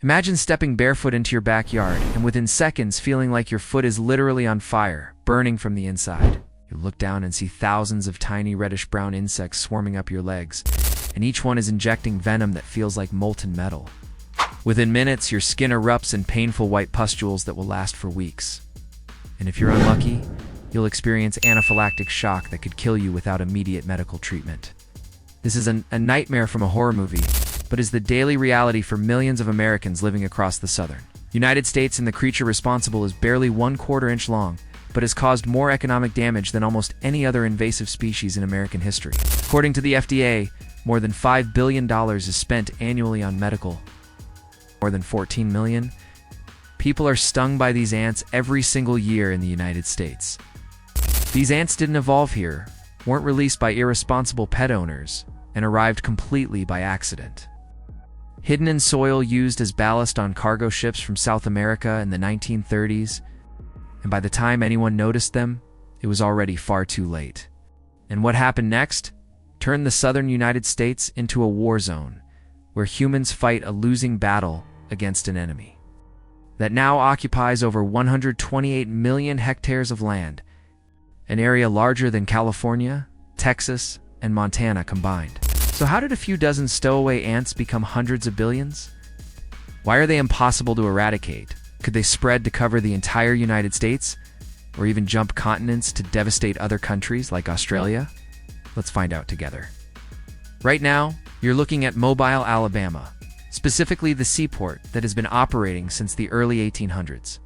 Imagine stepping barefoot into your backyard and within seconds feeling like your foot is literally on fire, burning from the inside. You look down and see thousands of tiny reddish-brown insects swarming up your legs, and each one is injecting venom that feels like molten metal. Within minutes, your skin erupts in painful white pustules that will last for weeks. And if you're unlucky, you'll experience anaphylactic shock that could kill you without immediate medical treatment. This is a nightmare from a horror movie, but is the daily reality for millions of Americans living across the southern United States, and the creature responsible is barely 1/4 inch long, but has caused more economic damage than almost any other invasive species in American history. According to the FDA, more than $5 billion is spent annually on medical. More than 14 million people are stung by these ants every single year in the United States. These ants didn't evolve here, weren't released by irresponsible pet owners, and arrived completely by accident. Hidden in soil used as ballast on cargo ships from South America in the 1930s, and by the time anyone noticed them, it was already far too late. And what happened next? Turned the southern United States into a war zone, where humans fight a losing battle against an enemy that now occupies over 128 million hectares of land, an area larger than California, Texas, and Montana combined. So how did a few dozen stowaway ants become hundreds of billions? Why are they impossible to eradicate? Could they spread to cover the entire United States, or even jump continents to devastate other countries like Australia? Let's find out together. Right now, you're looking at Mobile, Alabama, specifically the seaport that has been operating since the early 1800s.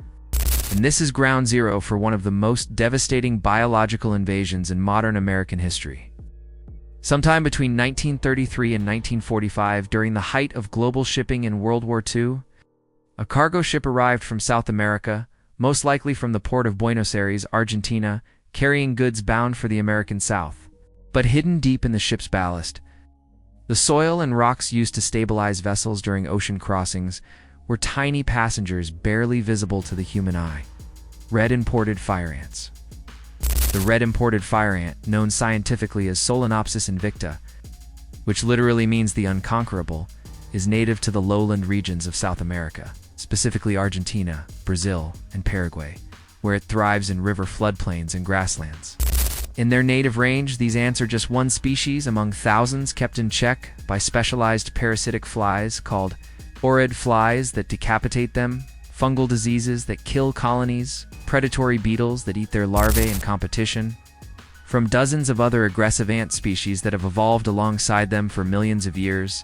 And this is ground zero for one of the most devastating biological invasions in modern American history. Sometime between 1933 and 1945, during the height of global shipping in World War II, a cargo ship arrived from South America, most likely from the port of Buenos Aires, Argentina, carrying goods bound for the American South. But hidden deep in the ship's ballast, the soil and rocks used to stabilize vessels during ocean crossings were tiny passengers barely visible to the human eye: red imported fire ants. The red imported fire ant, known scientifically as Solenopsis invicta, which literally means the unconquerable, is native to the lowland regions of South America, specifically Argentina, Brazil, and Paraguay, where it thrives in river floodplains and grasslands. In their native range, these ants are just one species among thousands kept in check by specialized parasitic flies called orid flies that decapitate them, fungal diseases that kill colonies, predatory beetles that eat their larvae in competition, from dozens of other aggressive ant species that have evolved alongside them for millions of years.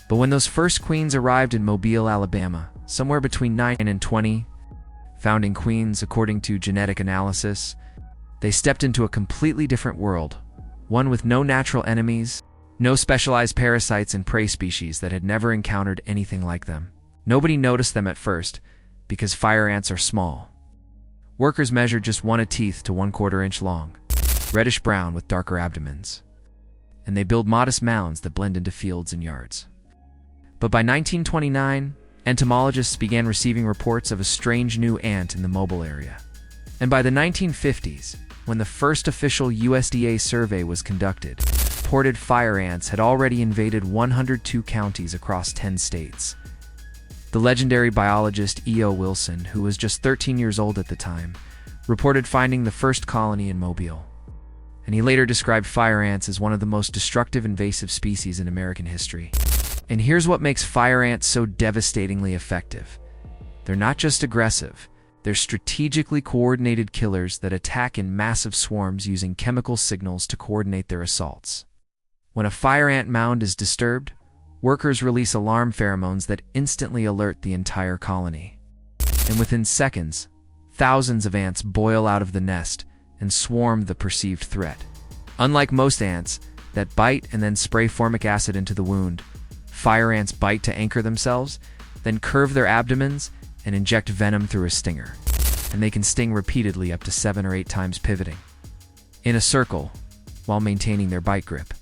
But when those first queens arrived in Mobile, Alabama, somewhere between 9 and 20 founding queens according to genetic analysis, they stepped into a completely different world, one with no natural enemies, no specialized parasites and prey species that had never encountered anything like them. Nobody noticed them at first, because fire ants are small. Workers measured just 1 teeth to 1/4 inch long, reddish-brown with darker abdomens. And they build modest mounds that blend into fields and yards. But by 1929, entomologists began receiving reports of a strange new ant in the Mobile area. And by the 1950s, when the first official USDA survey was conducted, imported fire ants had already invaded 102 counties across 10 states. The legendary biologist E.O. Wilson, who was just 13 years old at the time, reported finding the first colony in Mobile. And he later described fire ants as one of the most destructive invasive species in American history. And here's what makes fire ants so devastatingly effective. They're not just aggressive. They're strategically coordinated killers that attack in massive swarms using chemical signals to coordinate their assaults. When a fire ant mound is disturbed, workers release alarm pheromones that instantly alert the entire colony. And within seconds, thousands of ants boil out of the nest and swarm the perceived threat. Unlike most ants that bite and then spray formic acid into the wound, fire ants bite to anchor themselves, then curve their abdomens and inject venom through a stinger. And they can sting repeatedly up to 7 or 8 times pivoting in a circle while maintaining their bite grip.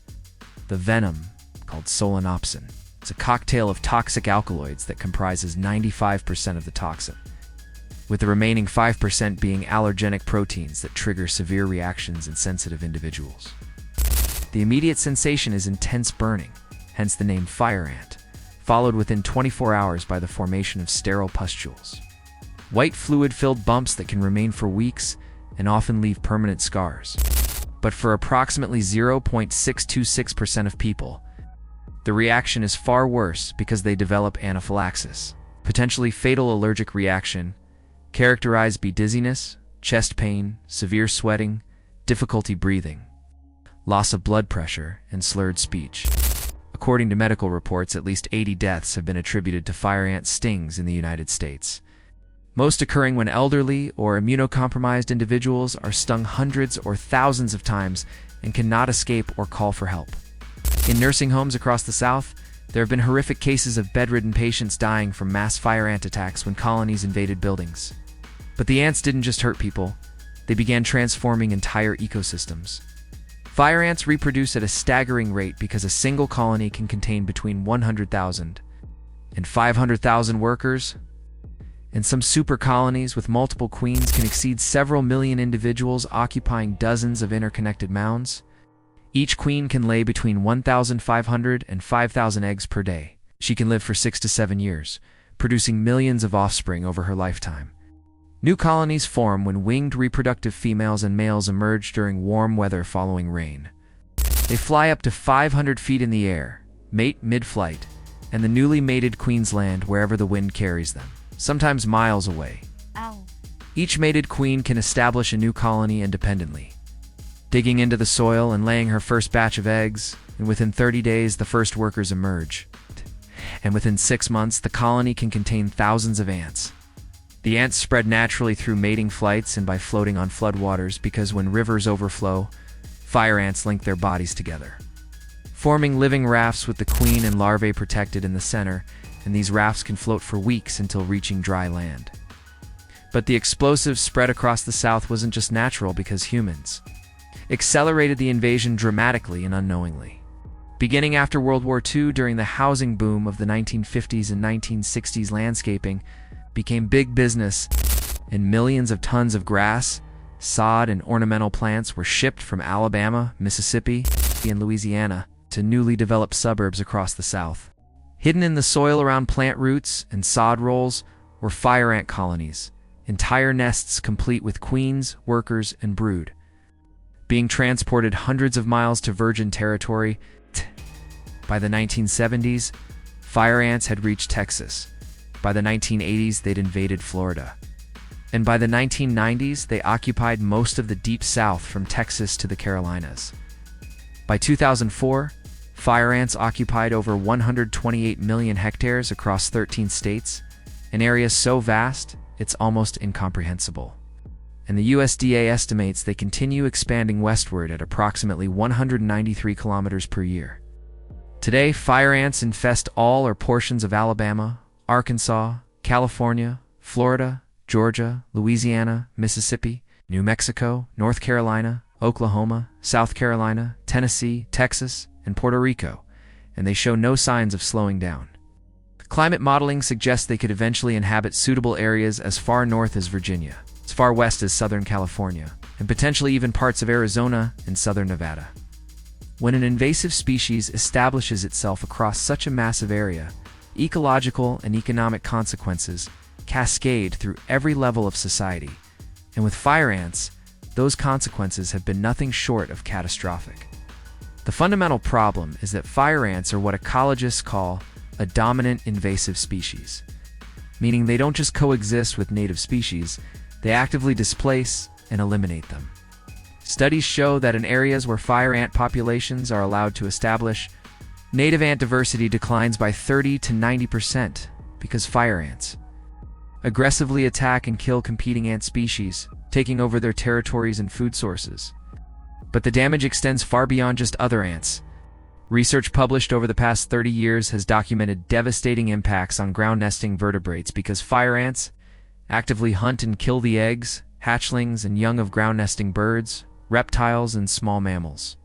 The venom, called solenopsin, is a cocktail of toxic alkaloids that comprises 95% of the toxin, with the remaining 5% being allergenic proteins that trigger severe reactions in sensitive individuals. The immediate sensation is intense burning, hence the name fire ant. followed within 24 hours by the formation of sterile pustules. White fluid-filled bumps that can remain for weeks and often leave permanent scars. But for approximately 0.626% of people, the reaction is far worse because they develop anaphylaxis, potentially fatal allergic reaction, characterized by dizziness, chest pain, severe sweating, difficulty breathing, loss of blood pressure, and slurred speech. According to medical reports, at least 80 deaths have been attributed to fire ant stings in the United States, most occurring when elderly or immunocompromised individuals are stung hundreds or thousands of times and cannot escape or call for help. In nursing homes across the South, there have been horrific cases of bedridden patients dying from mass fire ant attacks when colonies invaded buildings. But the ants didn't just hurt people, they began transforming entire ecosystems. Fire ants reproduce at a staggering rate because a single colony can contain between 100,000 and 500,000 workers, and some super colonies with multiple queens can exceed several million individuals occupying dozens of interconnected mounds. Each queen can lay between 1,500 and 5,000 eggs per day. She can live for 6 to 7 years, producing millions of offspring over her lifetime. New colonies form when winged reproductive females and males emerge during warm weather following rain. They fly up to 500 feet in the air, mate mid-flight, and the newly mated queens land wherever the wind carries them, sometimes miles away. Ow. Each mated queen can establish a new colony independently, digging into the soil and laying her first batch of eggs, and within 30 days the first workers emerge. And within 6 months the colony can contain thousands of ants. The ants spread naturally through mating flights and by floating on floodwaters because when rivers overflow, fire ants link their bodies together, forming living rafts with the queen and larvae protected in the center, and these rafts can float for weeks until reaching dry land. But the explosive spread across the South wasn't just natural because humans accelerated the invasion dramatically and unknowingly. Beginning after World War II, during the housing boom of the 1950s and 1960s, landscaping became big business, and millions of tons of grass, sod, and ornamental plants were shipped from Alabama, Mississippi, and Louisiana to newly developed suburbs across the South. Hidden in the soil around plant roots and sod rolls were fire ant colonies, entire nests complete with queens, workers, and brood, being transported hundreds of miles to virgin territory. By the 1970s, fire ants had reached Texas. By the 1980s, they'd invaded Florida. And by the 1990s, they occupied most of the Deep South from Texas to the Carolinas. By 2004, fire ants occupied over 128 million hectares across 13 states, an area so vast, it's almost incomprehensible. And the USDA estimates they continue expanding westward at approximately 193 kilometers per year. Today, fire ants infest all or portions of Alabama, Arkansas, California, Florida, Georgia, Louisiana, Mississippi, New Mexico, North Carolina, Oklahoma, South Carolina, Tennessee, Texas, and Puerto Rico, and they show no signs of slowing down. Climate modeling suggests they could eventually inhabit suitable areas as far north as Virginia, as far west as Southern California, and potentially even parts of Arizona and southern Nevada. When an invasive species establishes itself across such a massive area, ecological and economic consequences cascade through every level of society, and with fire ants, those consequences have been nothing short of catastrophic. The fundamental problem is that fire ants are what ecologists call a dominant invasive species, meaning they don't just coexist with native species, they actively displace and eliminate them. Studies show that in areas where fire ant populations are allowed to establish, native ant diversity declines by 30 to 90% because fire ants aggressively attack and kill competing ant species, taking over their territories and food sources. But the damage extends far beyond just other ants. Research published over the past 30 years has documented devastating impacts on ground-nesting vertebrates because fire ants actively hunt and kill the eggs, hatchlings, and young of ground-nesting birds, reptiles, and small mammals.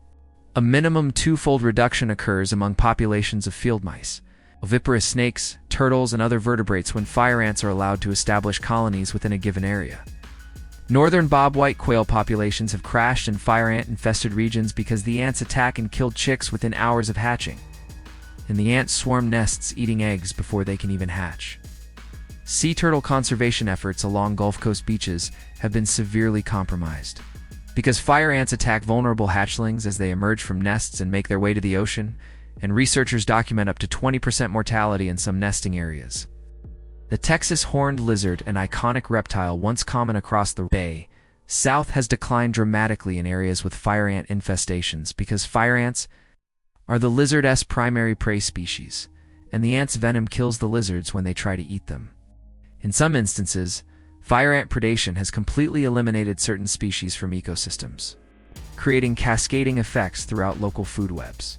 A minimum twofold reduction occurs among populations of field mice, oviparous snakes, turtles, and other vertebrates when fire ants are allowed to establish colonies within a given area. Northern bobwhite quail populations have crashed in fire ant-infested regions because the ants attack and kill chicks within hours of hatching. and the ants swarm nests eating eggs before they can even hatch. Sea turtle conservation efforts along Gulf Coast beaches have been severely compromised. Because fire ants attack vulnerable hatchlings as they emerge from nests and make their way to the ocean, and researchers document up to 20% mortality in some nesting areas. The Texas horned lizard, an iconic reptile once common across the Bay South, has declined dramatically in areas with fire ant infestations because fire ants are the lizard's primary prey species, and the ant's venom kills the lizards when they try to eat them. In some instances, fire ant predation has completely eliminated certain species from ecosystems, creating cascading effects throughout local food webs.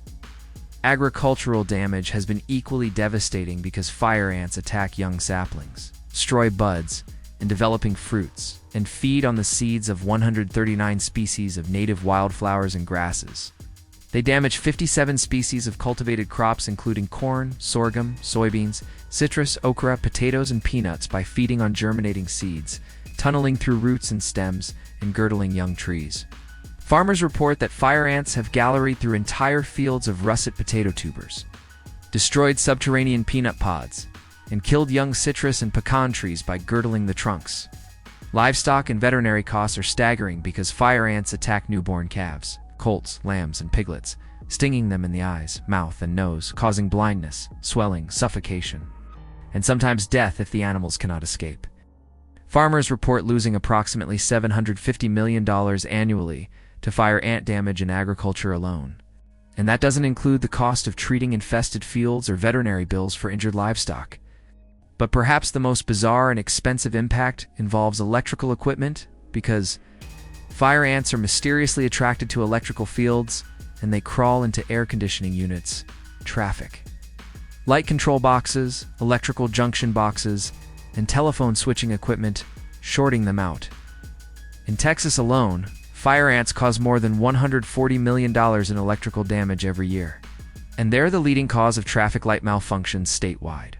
Agricultural damage has been equally devastating because fire ants attack young saplings, destroy buds and developing fruits, and feed on the seeds of 139 species of native wildflowers and grasses. They damage 57 species of cultivated crops including corn, sorghum, soybeans, citrus, okra, potatoes, and peanuts by feeding on germinating seeds, tunneling through roots and stems, and girdling young trees. Farmers report that fire ants have galleried through entire fields of russet potato tubers, destroyed subterranean peanut pods, and killed young citrus and pecan trees by girdling the trunks. Livestock and veterinary costs are staggering because fire ants attack newborn calves, colts, lambs, and piglets, stinging them in the eyes, mouth, and nose, causing blindness, swelling, suffocation, and sometimes death if the animals cannot escape. Farmers report losing approximately $750 million annually to fire ant damage in agriculture alone. And that doesn't include the cost of treating infested fields or veterinary bills for injured livestock. But perhaps the most bizarre and expensive impact involves electrical equipment, because fire ants are mysteriously attracted to electrical fields, and they crawl into air conditioning units, traffic, light control boxes, electrical junction boxes, and telephone switching equipment, shorting them out. In Texas alone, fire ants cause more than $140 million in electrical damage every year, and they're the leading cause of traffic light malfunctions statewide.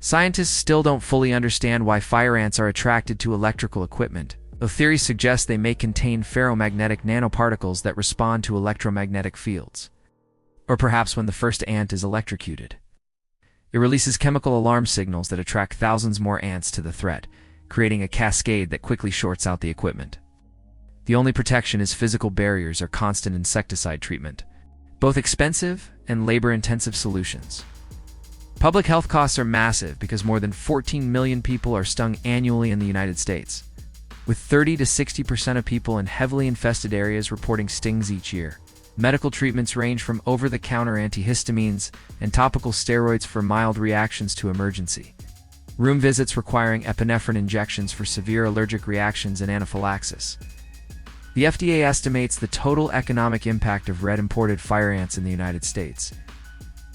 Scientists still don't fully understand why fire ants are attracted to electrical equipment, though theories suggest they may contain ferromagnetic nanoparticles that respond to electromagnetic fields. Or perhaps when the first ant is electrocuted, it releases chemical alarm signals that attract thousands more ants to the threat, creating a cascade that quickly shorts out the equipment. The only protection is physical barriers or constant insecticide treatment, both expensive and labor-intensive solutions. Public health costs are massive because more than 14 million people are stung annually in the United States, with 30 to 60% of people in heavily infested areas reporting stings each year. Medical treatments range from over-the-counter antihistamines and topical steroids for mild reactions to emergency room visits requiring epinephrine injections for severe allergic reactions and anaphylaxis. The FDA estimates the total economic impact of red imported fire ants in the United States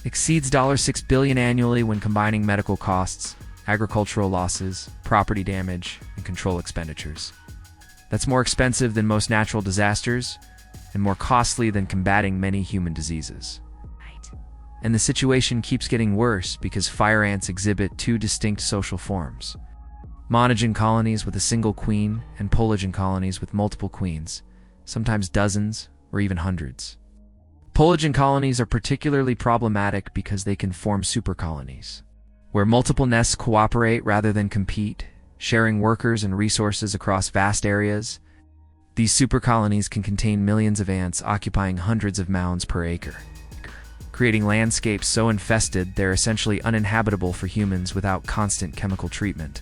exceeds $6 billion annually when combining medical costs, agricultural losses, property damage, and control expenditures. That's more expensive than most natural disasters and more costly than combating many human diseases. And the situation keeps getting worse because fire ants exhibit two distinct social forms: monogen colonies with a single queen and pologen colonies with multiple queens, sometimes dozens or even hundreds. Pologen colonies are particularly problematic because they can form supercolonies, where multiple nests cooperate rather than compete, sharing workers and resources across vast areas. These supercolonies can contain millions of ants occupying hundreds of mounds per acre, creating landscapes so infested they're essentially uninhabitable for humans without constant chemical treatment.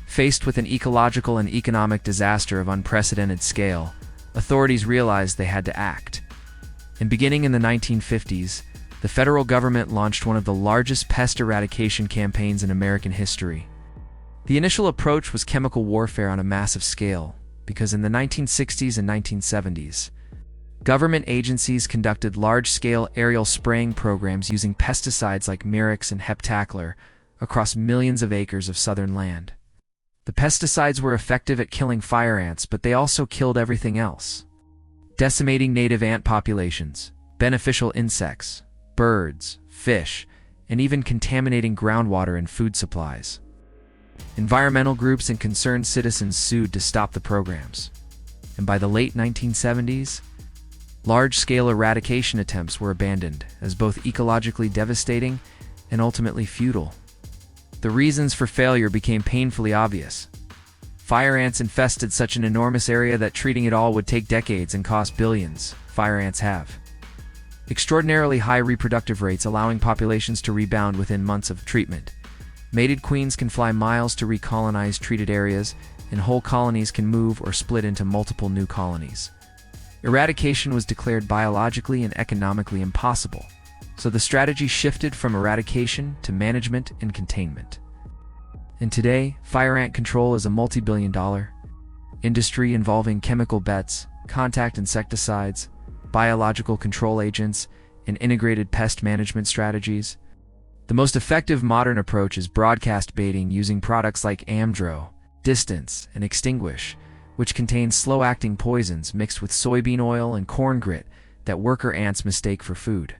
Faced with an ecological and economic disaster of unprecedented scale, authorities realized they had to act. And beginning in the 1950s, the federal government launched one of the largest pest eradication campaigns in American history. The initial approach was chemical warfare on a massive scale, because in the 1960s and 1970s, government agencies conducted large-scale aerial spraying programs using pesticides like Mirix and heptachlor across millions of acres of southern land. The pesticides were effective at killing fire ants, but they also killed everything else, decimating native ant populations, beneficial insects, birds, fish, and even contaminating groundwater and food supplies. Environmental groups and concerned citizens sued to stop the programs. And by the late 1970s, Large-scale eradication attempts were abandoned as both ecologically devastating and ultimately futile. The reasons for failure became painfully obvious. Fire ants infested such an enormous area that treating it all would take decades and cost billions. Fire ants have extraordinarily high reproductive rates, allowing populations to rebound within months of treatment. Mated queens can fly miles to recolonize treated areas, and whole colonies can move or split into multiple new colonies. Eradication was declared biologically and economically impossible, so the strategy shifted from eradication to management and containment. And today, fire ant control is a multi-billion-dollar industry involving chemical bets, contact insecticides, biological control agents, and integrated pest management strategies. The most effective modern approach is broadcast baiting using products like Amdro, Distance, and Extinguish, which contain slow-acting poisons mixed with soybean oil and corn grit that worker ants mistake for food.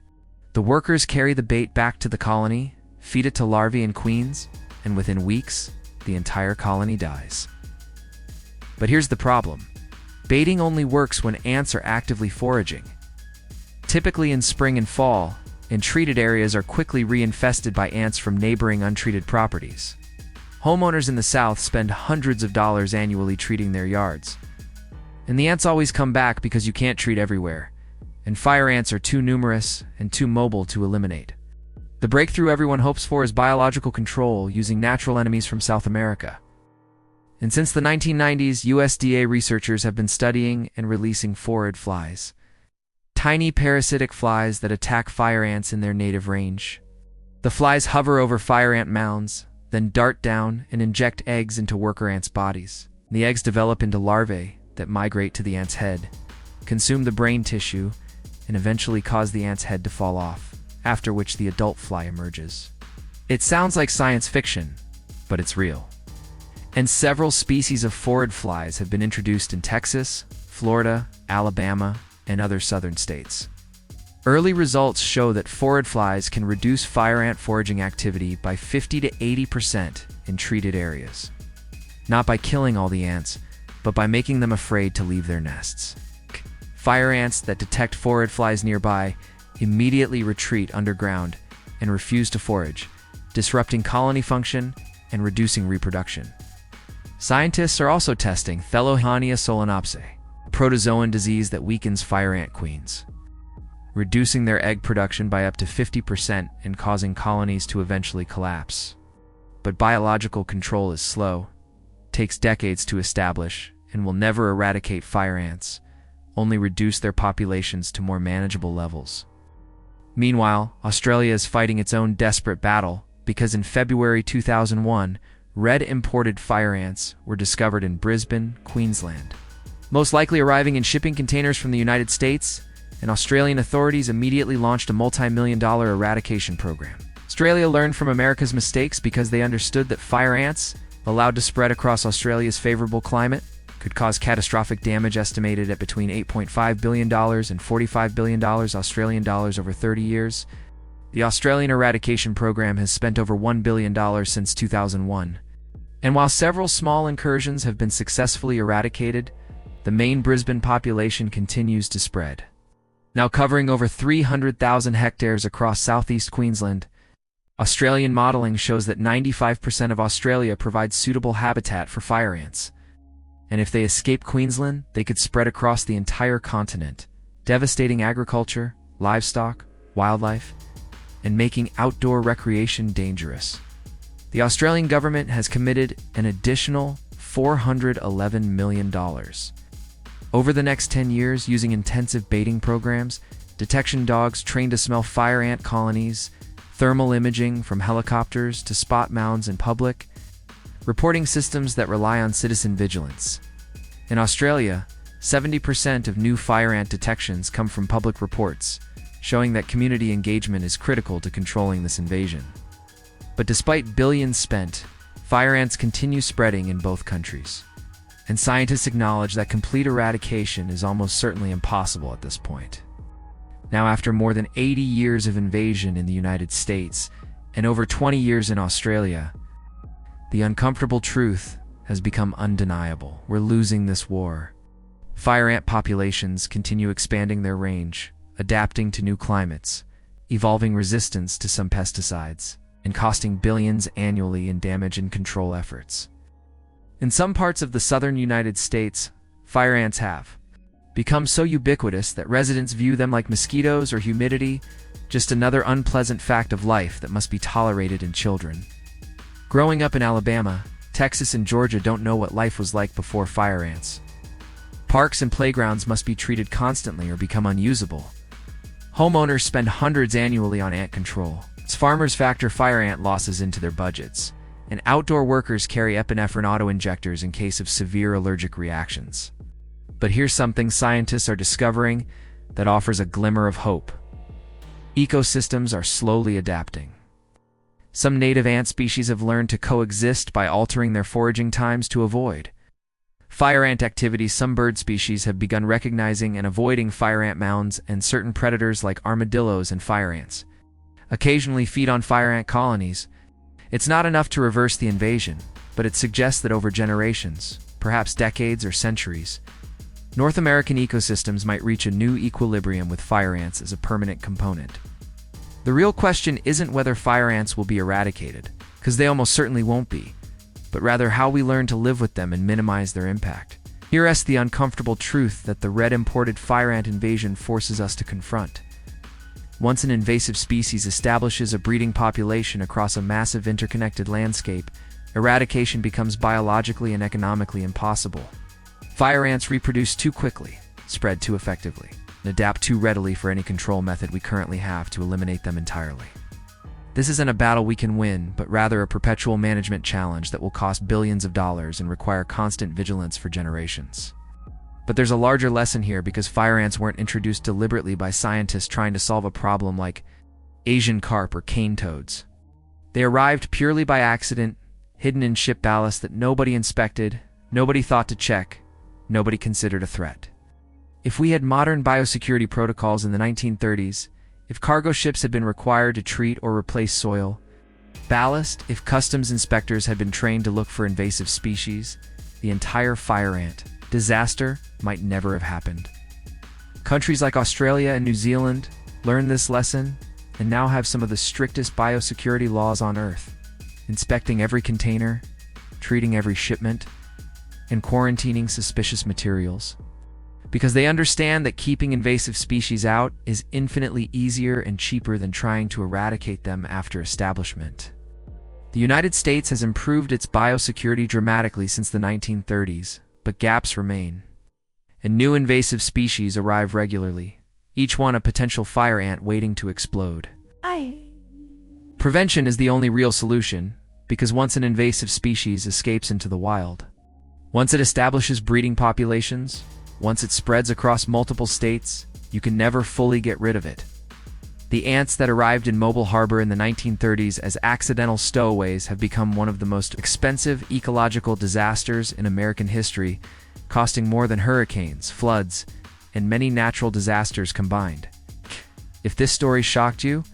The workers carry the bait back to the colony, feed it to larvae and queens, and within weeks, the entire colony dies. But here's the problem. Baiting only works when ants are actively foraging. Typically in spring and fall, and treated areas are quickly reinfested by ants from neighboring untreated properties. Homeowners in the South spend hundreds of dollars annually treating their yards. And the ants always come back because you can't treat everywhere, and fire ants are too numerous and too mobile to eliminate. The breakthrough everyone hopes for is biological control using natural enemies from South America. And since the 1990s, USDA researchers have been studying and releasing phorid flies, tiny parasitic flies that attack fire ants in their native range. The flies hover over fire ant mounds, then dart down and inject eggs into worker ants' bodies. The eggs develop into larvae that migrate to the ant's head, consume the brain tissue, and eventually cause the ant's head to fall off, after which the adult fly emerges. It sounds like science fiction, but it's real. And several species of phorid flies have been introduced in Texas, Florida, Alabama, and other southern states. Early results show that phorid flies can reduce fire ant foraging activity by 50 to 80% in treated areas. Not by killing all the ants, but by making them afraid to leave their nests. Fire ants that detect phorid flies nearby immediately retreat underground and refuse to forage, disrupting colony function and reducing reproduction. Scientists are also testing Thelohania solenopsis, a protozoan disease that weakens fire ant queens, reducing their egg production by up to 50% and causing colonies to eventually collapse. But biological control is slow, takes decades to establish, and will never eradicate fire ants, only reduce their populations to more manageable levels. Meanwhile, Australia is fighting its own desperate battle because in February 2001, red imported fire ants were discovered in Brisbane, Queensland. Most likely arriving in shipping containers from the United States, and Australian authorities immediately launched a multi-million-dollar eradication program. Australia learned from America's mistakes because they understood that fire ants, allowed to spread across Australia's favorable climate, could cause catastrophic damage estimated at between $8.5 billion and $45 billion Australian dollars over 30 years. The Australian eradication program has spent over $1 billion since 2001. And while several small incursions have been successfully eradicated, the main Brisbane population continues to spread. Now covering over 300,000 hectares across southeast Queensland, Australian modeling shows that 95% of Australia provides suitable habitat for fire ants. And if they escape Queensland, they could spread across the entire continent, devastating agriculture, livestock, wildlife, and making outdoor recreation dangerous. The Australian government has committed an additional $411 million. Over the next 10 years, using intensive baiting programs, detection dogs trained to smell fire ant colonies, thermal imaging from helicopters to spot mounds in public, reporting systems that rely on citizen vigilance. In Australia, 70% of new fire ant detections come from public reports, showing that community engagement is critical to controlling this invasion. But despite billions spent, fire ants continue spreading in both countries. And scientists acknowledge that complete eradication is almost certainly impossible at this point. Now, after more than 80 years of invasion in the United States and over 20 years in Australia, the uncomfortable truth has become undeniable. We're losing this war. Fire ant populations continue expanding their range, adapting to new climates, evolving resistance to some pesticides, and costing billions annually in damage and control efforts. In some parts of the southern United States, fire ants have become so ubiquitous that residents view them like mosquitoes or humidity, just another unpleasant fact of life that must be tolerated in children. Growing up in Alabama, Texas, and Georgia don't know what life was like before fire ants. Parks and playgrounds must be treated constantly or become unusable. Homeowners spend hundreds annually on ant control, as farmers factor fire ant losses into their budgets, and outdoor workers carry epinephrine auto-injectors in case of severe allergic reactions. But here's something scientists are discovering that offers a glimmer of hope. Ecosystems are slowly adapting. Some native ant species have learned to coexist by altering their foraging times to avoid fire ant activity. Some bird species have begun recognizing and avoiding fire ant mounds, and certain predators like armadillos and fire ants occasionally feed on fire ant colonies. It's not enough to reverse the invasion, but it suggests that over generations, perhaps decades or centuries, North American ecosystems might reach a new equilibrium with fire ants as a permanent component. The real question isn't whether fire ants will be eradicated, because they almost certainly won't be, but rather how we learn to live with them and minimize their impact. Here rests the uncomfortable truth that the red imported fire ant invasion forces us to confront. Once an invasive species establishes a breeding population across a massive interconnected landscape, eradication becomes biologically and economically impossible. Fire ants reproduce too quickly, spread too effectively, and adapt too readily for any control method we currently have to eliminate them entirely. This isn't a battle we can win, but rather a perpetual management challenge that will cost billions of dollars and require constant vigilance for generations. But there's a larger lesson here, because fire ants weren't introduced deliberately by scientists trying to solve a problem like Asian carp or cane toads. They arrived purely by accident, hidden in ship ballast that nobody inspected, nobody thought to check, nobody considered a threat. If we had modern biosecurity protocols in the 1930s, if cargo ships had been required to treat or replace soil, ballast, if customs inspectors had been trained to look for invasive species, the entire fire ant disaster might never have happened. Countries like Australia and New Zealand learned this lesson and now have some of the strictest biosecurity laws on Earth, inspecting every container, treating every shipment, and quarantining suspicious materials, because they understand that keeping invasive species out is infinitely easier and cheaper than trying to eradicate them after establishment. The United States has improved its biosecurity dramatically since the 1930s, but gaps remain. And new invasive species arrive regularly, each one a potential fire ant waiting to explode. Prevention is the only real solution, because once an invasive species escapes into the wild, once it establishes breeding populations, once it spreads across multiple states, you can never fully get rid of it. The ants that arrived in Mobile Harbor in the 1930s as accidental stowaways have become one of the most expensive ecological disasters in American history, costing more than hurricanes, floods, and many natural disasters combined. If this story shocked you,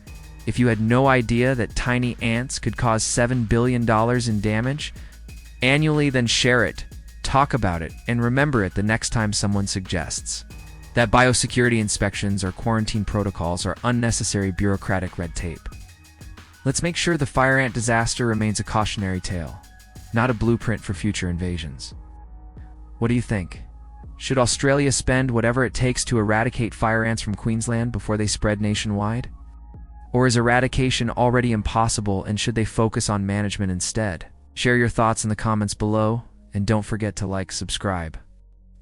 if you had no idea that tiny ants could cause $7 billion in damage annually, then share it, talk about it, and remember it the next time someone suggests that biosecurity inspections or quarantine protocols are unnecessary bureaucratic red tape. Let's make sure the fire ant disaster remains a cautionary tale, not a blueprint for future invasions. What do you think? Should Australia spend whatever it takes to eradicate fire ants from Queensland before they spread nationwide? Or is eradication already impossible, and should they focus on management instead? Share your thoughts in the comments below, and don't forget to like, subscribe,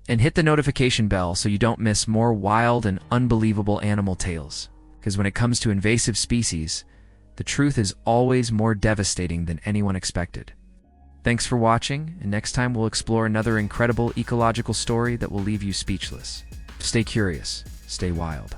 and hit the notification bell so you don't miss more wild and unbelievable animal tales. Because when it comes to invasive species, the truth is always more devastating than anyone expected. Thanks for watching, and next time we'll explore another incredible ecological story that will leave you speechless. Stay curious, stay wild.